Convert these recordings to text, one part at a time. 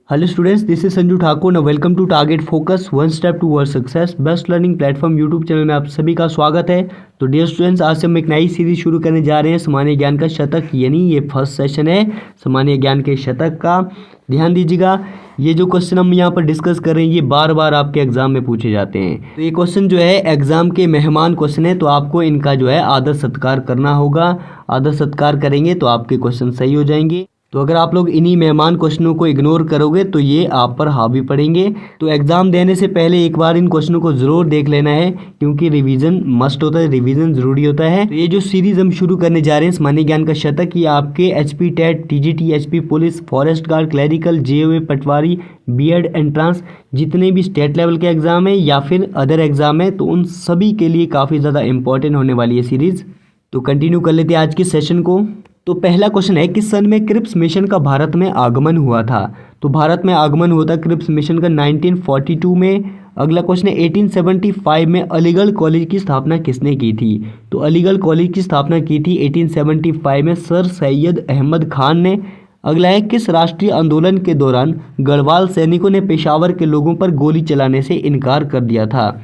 Hello students, this is Sanju Thakur ना। Welcome to target focus one step toward success best learning platform YouTube channel में आप सभी का स्वागत है। तो डियर स्टूडेंट्स, आज से हम एक नई सीरीज शुरू करने जा रहे हैं सामान्य ज्ञान का शतक, यानी ये फर्स्ट सेशन है सामान्य ज्ञान के शतक का। ध्यान दीजिएगा, ये जो क्वेश्चन हम यहाँ पर डिस्कस कर रहे हैं ये बार बार आपके एग्जाम में पूछे जाते हैं। तो ये क्वेश्चन जो है एग्जाम के मेहमान क्वेश्चन है, तो आपको इनका जो है आदर सत्कार करना होगा। आदर सत्कार करेंगे तो आपके क्वेश्चन सही हो जाएंगे। तो अगर आप लोग इन्हीं मेहमान क्वेश्चनों को इग्नोर करोगे तो ये आप पर हावी पड़ेंगे। तो एग्जाम देने से पहले एक बार इन क्वेश्चनों को जरूर देख लेना है, क्योंकि रिवीजन मस्ट होता है, रिवीजन जरूरी होता है। तो ये जो सीरीज हम शुरू करने जा रहे हैं सामान्य ज्ञान का शतक, ये आपके HP TET, TGT, HP police, forest guard, clerical, JOA, patwari, BEd entrance, जितने भी स्टेट लेवल के एग्जाम है या फिर अदर एग्जाम है, तो उन सभी के लिए काफ़ी ज़्यादा इंपॉर्टेंट होने वाली है सीरीज। तो कंटिन्यू कर लेते हैं आज के सेशन को। तो पहला क्वेश्चन है, किस सन में क्रिप्स मिशन का भारत में आगमन हुआ था? तो भारत में आगमन हुआ था क्रिप्स मिशन का 1942 में। अगला क्वेश्चन है, 1875 में अलीगढ़ कॉलेज की स्थापना किसने की थी? तो अलीगढ़ कॉलेज की स्थापना की थी 1875 में सर सैयद अहमद खान ने। अगला है, किस राष्ट्रीय आंदोलन के दौरान गढ़वाल सैनिकों ने पेशावर के लोगों पर गोली चलाने से इनकार कर दिया था?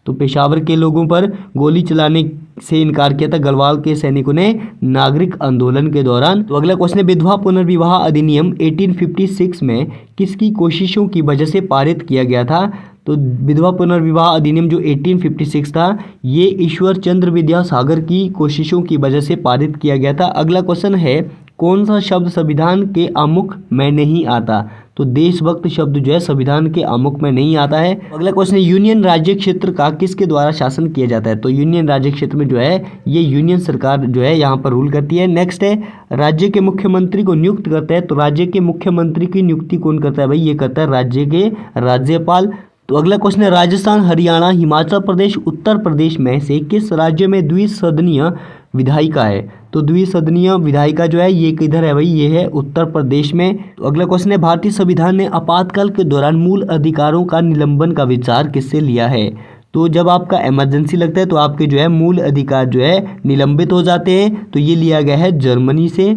तो पेशावर के लोगों पर गोली चलाने से इनकार किया था गढ़वाल के सैनिकों ने नागरिक आंदोलन के दौरान। तो अगला क्वेश्चन है, विधवा पुनर्विवाह अधिनियम 1856 में किसकी कोशिशों की वजह से पारित किया गया था? तो विधवा पुनर्विवाह अधिनियम जो 1856 था, ये ईश्वर चंद्र विद्यासागर की कोशिशों की वजह से पारित किया गया था। अगला क्वेश्चन है, कौन सा शब्द संविधान के आमुख में नहीं आता? तो देशभक्त शब्द जो है संविधान के आमुख में नहीं आता है। अगला क्वेश्चन है, यूनियन राज्य क्षेत्र का किसके द्वारा शासन किया जाता है? तो यूनियन राज्य क्षेत्र में जो है ये यूनियन सरकार जो है यहाँ पर रूल करती है। नेक्स्ट है, राज्य के मुख्यमंत्री को नियुक्त करता है। तो राज्य के मुख्यमंत्री की नियुक्ति कौन करता है? भाई ये करता है राज्य के राज्यपाल। तो अगला क्वेश्चन है, राजस्थान, हरियाणा, हिमाचल प्रदेश, उत्तर प्रदेश में से किस राज्य में द्विसदनीय विधायिका है? तो द्विसदनीय विधायिका जो है ये किधर है? भाई ये है उत्तर प्रदेश में। तो अगला क्वेश्चन है, भारतीय संविधान ने आपातकाल के दौरान मूल अधिकारों का निलंबन का विचार किससे लिया है? तो जब आपका इमरजेंसी लगता है तो आपके जो है मूल अधिकार जो है निलंबित हो जाते हैं। तो ये लिया गया है जर्मनी से।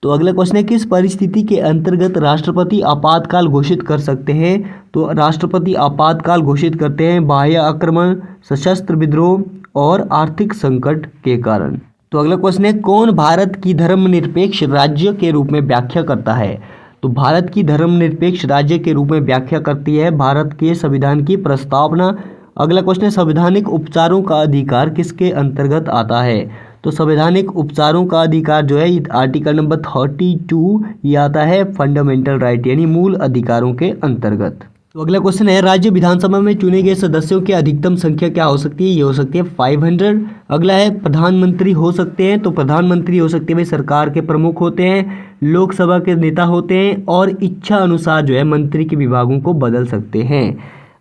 तो अगला क्वेश्चन है, किस परिस्थिति के अंतर्गत राष्ट्रपति आपातकाल घोषित कर सकते हैं? तो राष्ट्रपति आपातकाल घोषित करते हैं बाह्य आक्रमण, सशस्त्र विद्रोह और आर्थिक संकट के कारण। तो अगला क्वेश्चन है, कौन भारत की धर्मनिरपेक्ष राज्य के रूप में व्याख्या करता है? तो भारत की धर्मनिरपेक्ष राज्य के रूप में व्याख्या करती है भारत के संविधान की प्रस्तावना। अगला क्वेश्चन है, संवैधानिक उपचारों का अधिकार किसके अंतर्गत आता है? तो संवैधानिक उपचारों का अधिकार जो है आर्टिकल नंबर 32 ये आता है फंडामेंटल राइट यानी मूल अधिकारों के अंतर्गत। तो अगला क्वेश्चन है, राज्य विधानसभा में चुने गए सदस्यों की अधिकतम संख्या क्या हो सकती है? ये हो सकती है 500। अगला है, प्रधानमंत्री हो सकते हैं। तो प्रधानमंत्री हो सकते हैं भाई सरकार के प्रमुख होते हैं, लोकसभा के नेता होते हैं और इच्छा अनुसार जो है मंत्री के विभागों को बदल सकते हैं।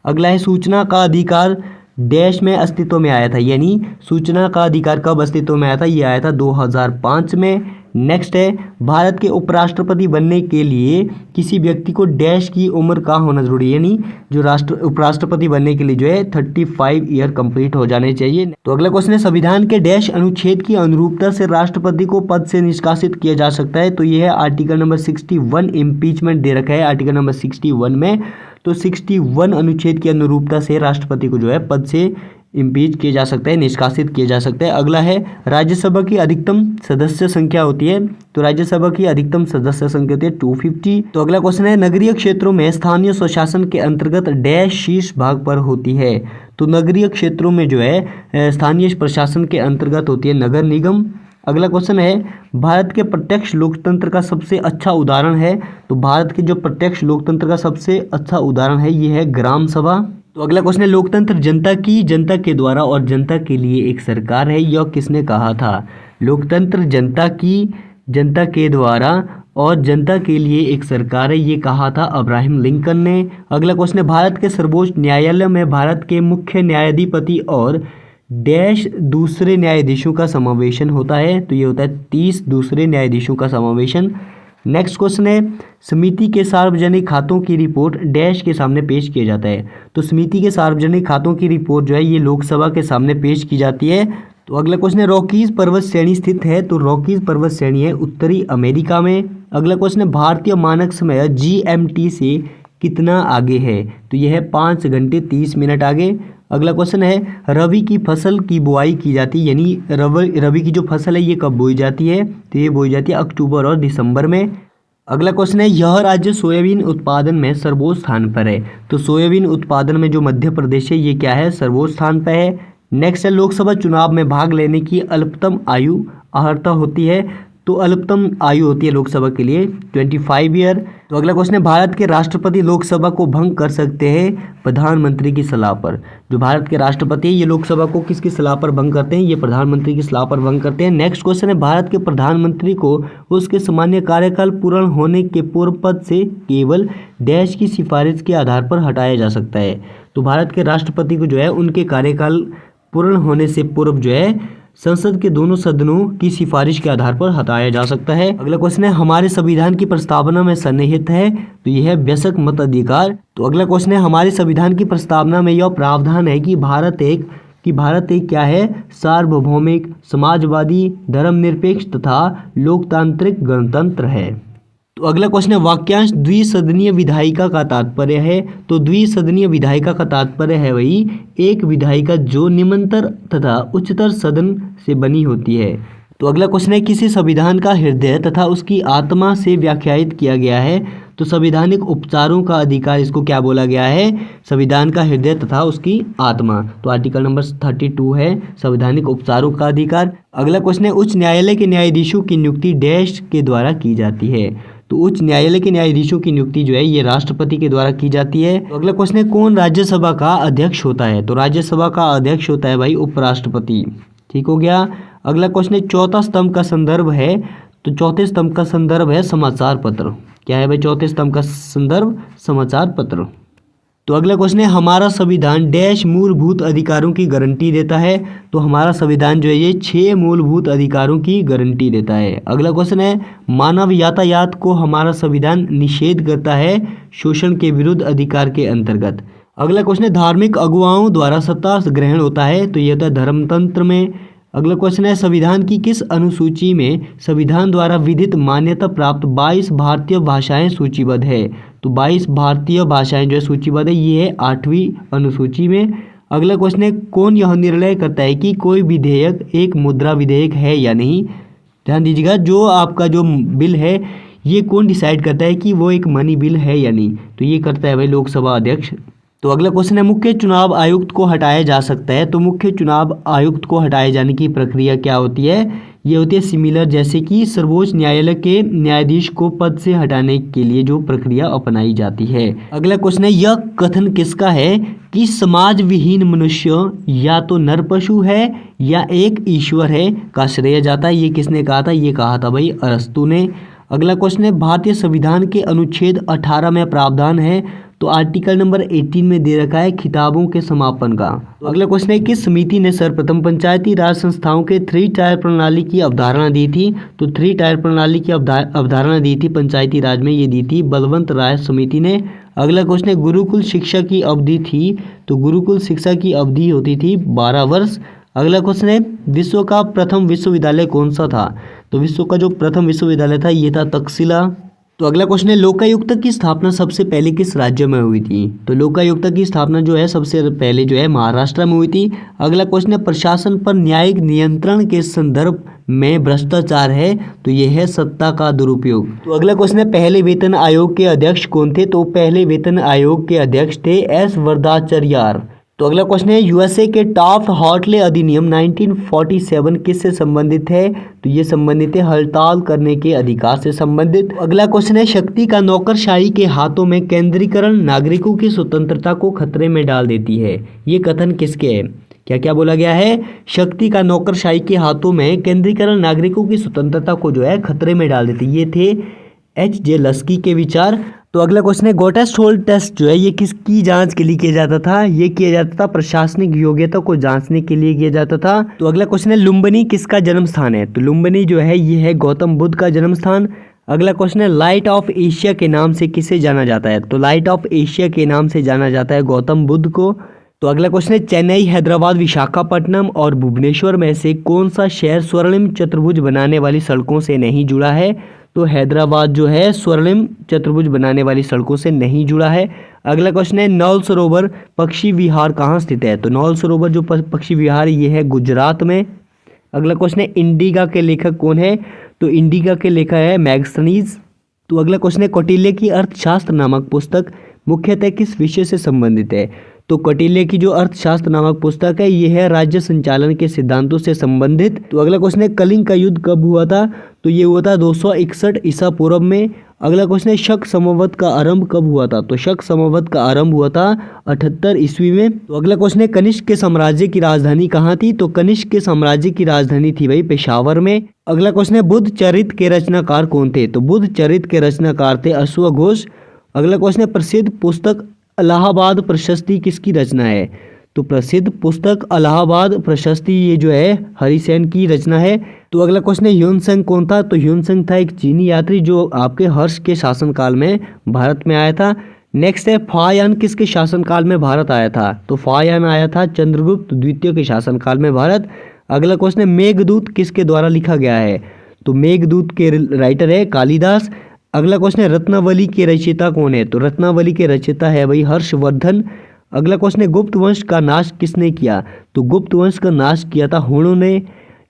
अगला है, सूचना का अधिकार देश में अस्तित्व में आया था, यानी सूचना का अधिकार कब अस्तित्व में आया था? ये आया था 2005 में। नेक्स्ट है, भारत के उपराष्ट्रपति बनने के लिए किसी व्यक्ति को डैश की उम्र का होना जरूरी है, यानी जो उपराष्ट्रपति बनने के लिए जो है 35 ईयर कंप्लीट हो जाने चाहिए। तो अगला क्वेश्चन है, संविधान के डैश अनुच्छेद की अनुरूपता से राष्ट्रपति को पद से निष्कासित किया जा सकता है? तो ये है आर्टिकल नंबर 61 इम्पीचमेंट दे रखा है आर्टिकल नंबर 61 में। तो 61 अनुच्छेद की अनुरूपता से राष्ट्रपति को जो है पद से इम्पीच किया जा सकता है, निष्कासित किया जा सकता है। अगला है, राज्यसभा की अधिकतम सदस्य संख्या होती है। तो राज्यसभा की अधिकतम सदस्य संख्या होती है 250। तो अगला क्वेश्चन है, नगरीय क्षेत्रों में स्थानीय स्वशासन के अंतर्गत डैश शीर्ष भाग पर होती है? तो नगरीय क्षेत्रों में जो है स्थानीय प्रशासन के अंतर्गत होती है नगर निगम। अगला क्वेश्चन है, भारत के प्रत्यक्ष लोकतंत्र का सबसे अच्छा उदाहरण है? तो भारत के जो प्रत्यक्ष लोकतंत्र का सबसे अच्छा उदाहरण है ये है ग्राम सभा। तो अगला क्वेश्चन है, लोकतंत्र जनता की, जनता के द्वारा और जनता के लिए एक सरकार है, यह किसने कहा था? लोकतंत्र जनता की, जनता के द्वारा और जनता के लिए एक सरकार है, ये कहा था अब्राहम लिंकन ने। अगला क्वेश्चन है, भारत के सर्वोच्च न्यायालय में भारत के मुख्य न्यायाधिपति और डैश दूसरे न्यायाधीशों का समावेशन होता है? तो ये होता है 30 दूसरे न्यायाधीशों का समावेशन। नेक्स्ट क्वेश्चन है, समिति के सार्वजनिक खातों की रिपोर्ट डैश के सामने पेश किया जाता है? तो समिति के सार्वजनिक खातों की रिपोर्ट जो है ये लोकसभा के सामने पेश की जाती है। तो अगला क्वेश्चन है, रॉकीज पर्वत श्रेणी स्थित है? तो रॉकीज पर्वत श्रेणी है उत्तरी अमेरिका में। अगला क्वेश्चन है, भारतीय मानक समय GMT से कितना आगे है? तो यह है 5 घंटे 30 मिनट आगे। अगला क्वेश्चन है रबी की फसल की बुआई की जाती है, यानी रबी की जो फसल है ये कब बोई जाती है? तो ये बोई जाती है अक्टूबर और दिसंबर में। अगला क्वेश्चन है यह राज्य सोयाबीन उत्पादन में सर्वोच्च स्थान पर है। तो सोयाबीन उत्पादन में जो मध्य प्रदेश है ये क्या है? सर्वोच्च स्थान पर है। नेक्स्ट है लोकसभा चुनाव में भाग लेने की अल्पतम आयु अर्हता होती है। तो अल्पतम आयु होती है लोकसभा के लिए 25 ईयर। तो अगला क्वेश्चन है भारत के राष्ट्रपति लोकसभा को भंग कर सकते हैं प्रधानमंत्री की सलाह पर। जो भारत के राष्ट्रपति है ये लोकसभा को किसकी सलाह पर भंग करते हैं? ये प्रधानमंत्री की सलाह पर भंग करते हैं। नेक्स्ट क्वेश्चन है भारत के प्रधानमंत्री को उसके सामान्य कार्यकाल पूर्ण होने के पूर्व पद से केवल डैश की सिफारिश के आधार पर हटाया जा सकता है। तो भारत के राष्ट्रपति को जो है उनके कार्यकाल पूर्ण होने से पूर्व जो है संसद के दोनों सदनों की सिफारिश के आधार पर हटाया जा सकता है। अगला क्वेश्चन है हमारे संविधान की प्रस्तावना में सन्निहित है। तो यह है वयस्क मताधिकार। तो अगला क्वेश्चन है हमारे संविधान की प्रस्तावना में यह प्रावधान है कि भारत एक क्या है? सार्वभौमिक, समाजवादी, धर्मनिरपेक्ष तथा लोकतांत्रिक गणतंत्र है। तो अगला क्वेश्चन है वाक्यांश द्विसदनीय विधायिका का तात्पर्य है। तो द्विसदनीय विधायिका का तात्पर्य है वही एक विधायिका जो निम्नतर तथा उच्चतर सदन से बनी होती है। तो अगला क्वेश्चन है किसी संविधान का हृदय तथा उसकी आत्मा से व्याख्यायित किया गया है। तो संवैधानिक उपचारों का अधिकार इसको क्या बोला गया है? संविधान का हृदय तथा उसकी आत्मा। तो आर्टिकल नंबर 32 है संवैधानिक उपचारों का अधिकार। अगला क्वेश्चन है उच्च न्यायालय के न्यायाधीशों की नियुक्ति डैश के द्वारा की जाती है। तो उच्च न्यायालय के न्यायाधीशों की नियुक्ति जो है ये राष्ट्रपति के द्वारा की जाती है। तो अगला क्वेश्चन है कौन राज्यसभा का अध्यक्ष होता है? तो राज्यसभा का अध्यक्ष होता है भाई उपराष्ट्रपति। ठीक हो गया। अगला क्वेश्चन है चौथा स्तंभ का संदर्भ है। तो चौथे स्तंभ का संदर्भ है समाचार पत्र। क्या है भाई चौथे स्तंभ का संदर्भ? समाचार पत्र। तो अगला क्वेश्चन है हमारा संविधान डैश मूलभूत अधिकारों की गारंटी देता है। तो हमारा संविधान जो है ये 6 मूलभूत अधिकारों की गारंटी देता है। अगला क्वेश्चन है मानव यातायात को हमारा संविधान निषेध करता है शोषण के विरुद्ध अधिकार के अंतर्गत। अगला क्वेश्चन है धार्मिक अगुवाओं द्वारा सत्ता ग्रहण होता है। तो ये होता है धर्मतंत्र में। अगला क्वेश्चन है संविधान की किस अनुसूची में संविधान द्वारा विधित मान्यता प्राप्त 22 भारतीय भाषाएं सूचीबद्ध है? तो 22 भारतीय भाषाएं जो है सूचीबद्ध है, ये है 8वीं अनुसूची में। अगला क्वेश्चन है कौन यह निर्णय करता है कि कोई विधेयक एक मुद्रा विधेयक है या नहीं? ध्यान दीजिएगा जो आपका जो बिल है ये कौन डिसाइड करता है कि वो एक मनी बिल है या नहीं? तो ये करता है भाई लोकसभा अध्यक्ष। तो अगला क्वेश्चन है मुख्य चुनाव आयुक्त को हटाया जा सकता है। तो मुख्य चुनाव आयुक्त को हटाए जाने की प्रक्रिया क्या होती है? ये होती है सिमिलर जैसे कि सर्वोच्च न्यायालय के न्यायाधीश को पद से हटाने के लिए जो प्रक्रिया अपनाई जाती है। अगला क्वेश्चन है यह कथन किसका है कि समाज विहीन मनुष्य या तो नर पशु है या एक ईश्वर है का श्रेय जाता है? ये किसने कहा था? ये कहा था भाई अरस्तु ने। अगला क्वेश्चन है भारतीय संविधान के अनुच्छेद 18 में प्रावधान है। तो आर्टिकल नंबर 18 में दे रखा है खिताबों के समापन का। तो अगला क्वेश्चन है किस समिति ने सर्वप्रथम पंचायती राज संस्थाओं के 3 टायर प्रणाली की अवधारणा दी थी? तो 3 टायर प्रणाली की अवधारणा दी थी पंचायती राज में, ये दी थी बलवंत राय समिति ने। अगला क्वेश्चन है गुरुकुल शिक्षा की अवधि थी। तो गुरुकुल शिक्षा की अवधि होती थी 12 वर्ष। अगला क्वेश्चन है विश्व का प्रथम विश्वविद्यालय कौन सा था? तो विश्व का जो प्रथम विश्वविद्यालय था ये था तक्षशिला। तो अगला क्वेश्चन है लोकायुक्त की स्थापना सबसे पहले किस राज्य में हुई थी? तो लोकायुक्त की स्थापना जो है सबसे पहले जो है महाराष्ट्र में हुई थी। अगला क्वेश्चन है प्रशासन पर न्यायिक नियंत्रण के संदर्भ में भ्रष्टाचार है। तो यह है सत्ता का दुरुपयोग। तो अगला क्वेश्चन है पहले वेतन आयोग के अध्यक्ष कौन थे? तो पहले वेतन आयोग के अध्यक्ष थे एस वरदाचार्यार। तो अगला क्वेश्चन है यूएसए के टाफ्ट हार्टले अधिनियम 1947 किससे संबंधित है? तो ये संबंधित है हड़ताल करने के अधिकार से संबंधित। अगला क्वेश्चन है शक्ति का नौकरशाही के हाथों में केंद्रीकरण नागरिकों की स्वतंत्रता को खतरे में डाल देती है। ये कथन किसके है? क्या क्या बोला गया है? शक्ति का नौकरशाही के हाथों में केंद्रीकरण नागरिकों की स्वतंत्रता को जो है खतरे में डाल देती है। ये थे H.J. लस्की के विचार। तो अगला क्वेश्चन है गोटेस्टोल्ड टेस्ट जो है ये किसकी जांच के लिए किया जाता था? ये किया जाता था प्रशासनिक योग्यता को जांचने के लिए किया जाता था। तो अगला क्वेश्चन है लुम्बिनी किसका जन्म स्थान है? तो लुम्बिनी जो है ये है गौतम बुद्ध का जन्म स्थान। अगला क्वेश्चन है लाइट ऑफ एशिया के नाम से किसे जाना जाता है? तो लाइट ऑफ एशिया के नाम से जाना जाता है गौतम बुद्ध को। तो अगला क्वेश्चन है चेन्नई, हैदराबाद, विशाखापट्टनम और भुवनेश्वर में से कौन सा शहर स्वर्णिम चतुर्भुज बनाने वाली सड़कों से नहीं जुड़ा है? तो हैदराबाद जो है स्वर्णिम चतुर्भुज बनाने वाली सड़कों से नहीं जुड़ा है। अगला क्वेश्चन है नौल सरोवर पक्षी विहार कहाँ स्थित है? तो नौल सरोवर जो पक्षी विहार ये है गुजरात में। अगला क्वेश्चन है इंडिका के लेखक कौन है? तो इंडिका के लेखक है मैगस्थनीज। तो अगला क्वेश्चन है कौटिल्य की अर्थशास्त्र नामक पुस्तक मुख्यतः किस विषय से संबंधित है? तो कौटिल्य की जो अर्थशास्त्र नामक पुस्तक है ये है राज्य संचालन के सिद्धांतों से संबंधित। तो अगला क्वेश्चन है कलिंग का युद्ध कब हुआ था? तो ये हुआ था 261 ईसा पूर्व में। अगला क्वेश्चन है शक संवत का आरंभ कब हुआ था? तो शक संवत का आरंभ हुआ था 78 ईस्वी में। तो अगला क्वेश्चन है कनिष्क के साम्राज्य की राजधानी कहाँ थी? तो कनिष्क के साम्राज्य की राजधानी थी भाई पेशावर में। अगला क्वेश्चन है बुद्ध चरित के रचनाकार कौन थे? तो बुद्ध चरित के रचनाकार थे अश्वघोष। अगला क्वेश्चन है प्रसिद्ध पुस्तक इलाहाबाद प्रशस्ति किसकी रचना है? तो प्रसिद्ध पुस्तक इलाहाबाद प्रशस्ति ये जो है हरिसेन की रचना है। तो अगला क्वेश्चन है ह्यूनसेंग कौन था? तो ह्यूनसेंग था एक चीनी यात्री जो आपके हर्ष के शासनकाल में भारत में आया था। नेक्स्ट है फायान किसके शासनकाल में भारत आया था? तो फायान आया था चंद्रगुप्त द्वितीय के शासनकाल में भारत। अगला क्वेश्चन है मेघदूत किसके द्वारा लिखा गया है? तो मेघदूत के राइटर है कालिदास। अगला क्वेश्चन है रत्नावली के रचयिता कौन है? तो रत्नावली के रचयिता है भाई हर्षवर्धन। अगला क्वेश्चन है गुप्त वंश का नाश किसने किया? तो गुप्त वंश का नाश किया था हुणों ने।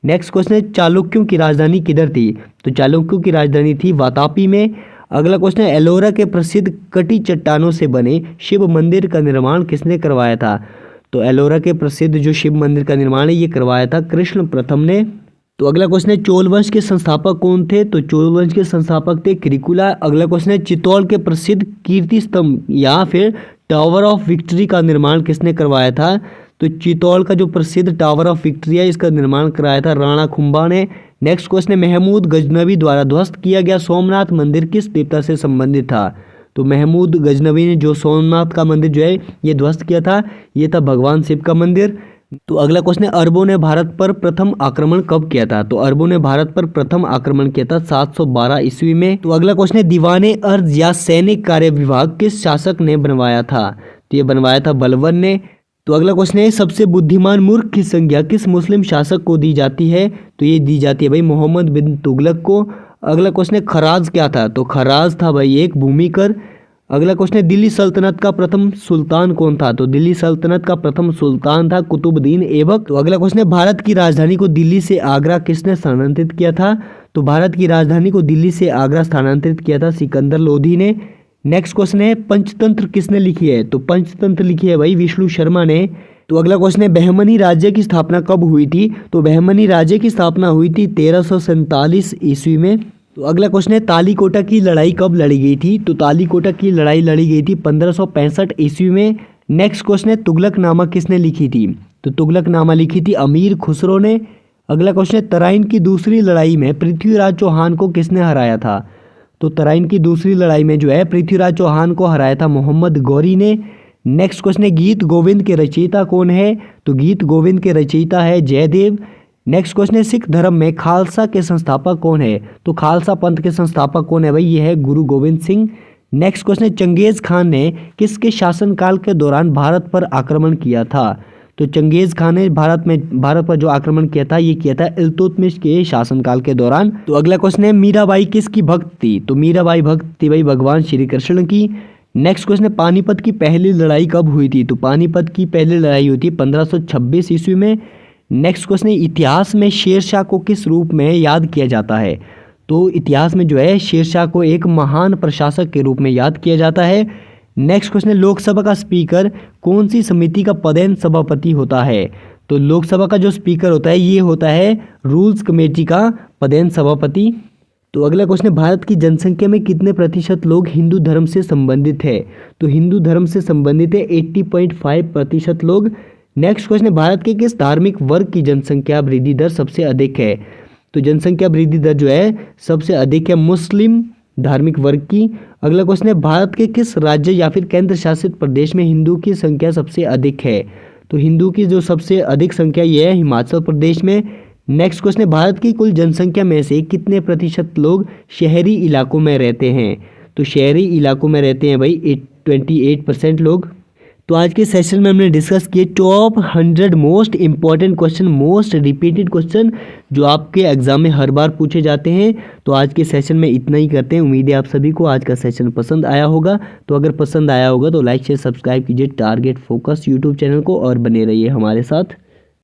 नेक्स्ट क्वेश्चन है चालुक्यों की राजधानी किधर थी? तो चालुक्यों की राजधानी थी वातापी में। अगला क्वेश्चन है एलोरा के प्रसिद्ध कटी चट्टानों से बने शिव मंदिर का निर्माण किसने करवाया था? तो एलोरा के प्रसिद्ध जो शिव मंदिर का निर्माण है ये करवाया था कृष्ण प्रथम ने। तो अगला क्वेश्चन है चोल वंश के संस्थापक कौन थे? तो चोल वंश के संस्थापक थे क्रिकुला। अगला क्वेश्चन है चित्तौड़ के प्रसिद्ध कीर्ति स्तंभ या फिर टावर ऑफ विक्ट्री का निर्माण किसने करवाया था? तो चित्तौड़ का जो प्रसिद्ध टावर ऑफ विक्ट्री है इसका निर्माण कराया था राणा कुंभा ने। नेक्स्ट क्वेश्चन है महमूद गजनवी द्वारा ध्वस्त किया गया सोमनाथ मंदिर किस देवता से संबंधित था? तो महमूद गजनवी ने जो सोमनाथ का मंदिर जो है ये ध्वस्त किया था ये था भगवान शिव का मंदिर। तो अगला क्वेश्चन है अरबों ने भारत पर प्रथम आक्रमण कब किया था? तो अरबों ने भारत पर प्रथम आक्रमण किया था 712 ईस्वी में। तो अगला क्वेश्चन है दीवाने अर्ज या सैनिक कार्य विभाग किस शासक ने बनवाया था? तो ये बनवाया था बलबन ने। तो अगला क्वेश्चन है सबसे बुद्धिमान मूर्ख की संज्ञा किस मुस्लिम शासक को दी जाती है? तो ये दी जाती है भाई मोहम्मद बिन तुगलक को। अगला क्वेश्चन है खराज क्या था? तो खराज था भाई एक भूमि कर। अगला क्वेश्चन है दिल्ली सल्तनत का प्रथम सुल्तान कौन था? तो दिल्ली सल्तनत का प्रथम सुल्तान था कुतुबुद्दीन ऐबक। तो अगला क्वेश्चन है भारत की राजधानी को दिल्ली से आगरा किसने स्थानांतरित किया था? तो भारत की राजधानी को दिल्ली से आगरा स्थानांतरित किया था सिकंदर लोधी ने। नेक्स्ट क्वेश्चन है पंचतंत्र किसने लिखी है? तो पंचतंत्र लिखी है भाई विष्णु शर्मा ने। तो अगला क्वेश्चन है बहमनी राज्य की स्थापना कब हुई थी? तो बहमनी राज्य की स्थापना हुई थी 1347 ईस्वी में। तो अगला क्वेश्चन है तालीकोटा की लड़ाई कब लड़ी गई थी? तो तालीकोटा की लड़ाई लड़ी गई थी 1565 ईस्वी में। नेक्स्ट क्वेश्चन है तुगलकनामा किसने लिखी थी? तो तुगलकनामा लिखी थी अमीर खुसरो ने। अगला क्वेश्चन है तराइन की दूसरी लड़ाई में पृथ्वीराज चौहान को किसने हराया था? तो तराइन की दूसरी लड़ाई में जो है पृथ्वीराज चौहान को हराया था मोहम्मद गौरी ने। नेक्स्ट क्वेश्चन है गीत गोविंद के रचयिता कौन है? तो गीत गोविंद के रचयिता है जयदेव। नेक्स्ट क्वेश्चन है सिख धर्म में खालसा के संस्थापक कौन है? तो खालसा पंथ के संस्थापक कौन है भाई? ये है गुरु गोविंद सिंह। नेक्स्ट क्वेश्चन है चंगेज खान ने किसके शासनकाल के दौरान भारत पर आक्रमण किया था? तो चंगेज खान ने भारत पर जो आक्रमण किया था ये किया था इल्तुतमिश के शासनकाल के दौरान। तो अगला क्वेश्चन है मीराबाई किसकी भक्त थी? तो मीराबाई भक्त थी भाई भगवान श्री कृष्ण की। नेक्स्ट क्वेश्चन है पानीपत की पहली लड़ाई कब हुई थी? तो पानीपत की पहली लड़ाई हुई थी 1526 ईस्वी में। नेक्स्ट क्वेश्चन है इतिहास में शेरशाह को किस रूप में याद किया जाता है? तो इतिहास में जो है शेरशाह को एक महान प्रशासक के रूप में याद किया जाता है। नेक्स्ट क्वेश्चन है लोकसभा का स्पीकर कौन सी समिति का पदेन सभापति होता है? तो लोकसभा का जो स्पीकर होता है ये होता है रूल्स कमेटी का पदेन सभापति। तो अगला क्वेश्चन है भारत की जनसंख्या में कितने प्रतिशत लोग हिंदू धर्म से संबंधित है? तो हिंदू धर्म से संबंधित है 80.5% लोग। नेक्स्ट क्वेश्चन है भारत के किस धार्मिक वर्ग की जनसंख्या वृद्धि दर सबसे अधिक है? तो जनसंख्या वृद्धि दर जो है सबसे अधिक है मुस्लिम धार्मिक वर्ग की। अगला क्वेश्चन है भारत के किस राज्य या फिर केंद्र शासित प्रदेश में हिंदू की संख्या सबसे अधिक है? तो हिंदू की जो सबसे अधिक संख्या ये है हिमाचल प्रदेश में। नेक्स्ट क्वेश्चन है भारत की कुल जनसंख्या में से कितने प्रतिशत लोग शहरी इलाकों में रहते हैं? तो शहरी इलाकों में रहते हैं भाई 28% लोग। तो आज के सेशन में हमने डिस्कस किए top 100 most important question, most repeated question जो आपके एग्जाम में हर बार पूछे जाते हैं। तो आज के सेशन में इतना ही करते हैं। उम्मीद है आप सभी को आज का सेशन पसंद आया होगा। तो अगर पसंद आया होगा तो लाइक शेयर सब्सक्राइब कीजिए टारगेट फोकस यूट्यूब चैनल को और बने रहिए हमारे साथ।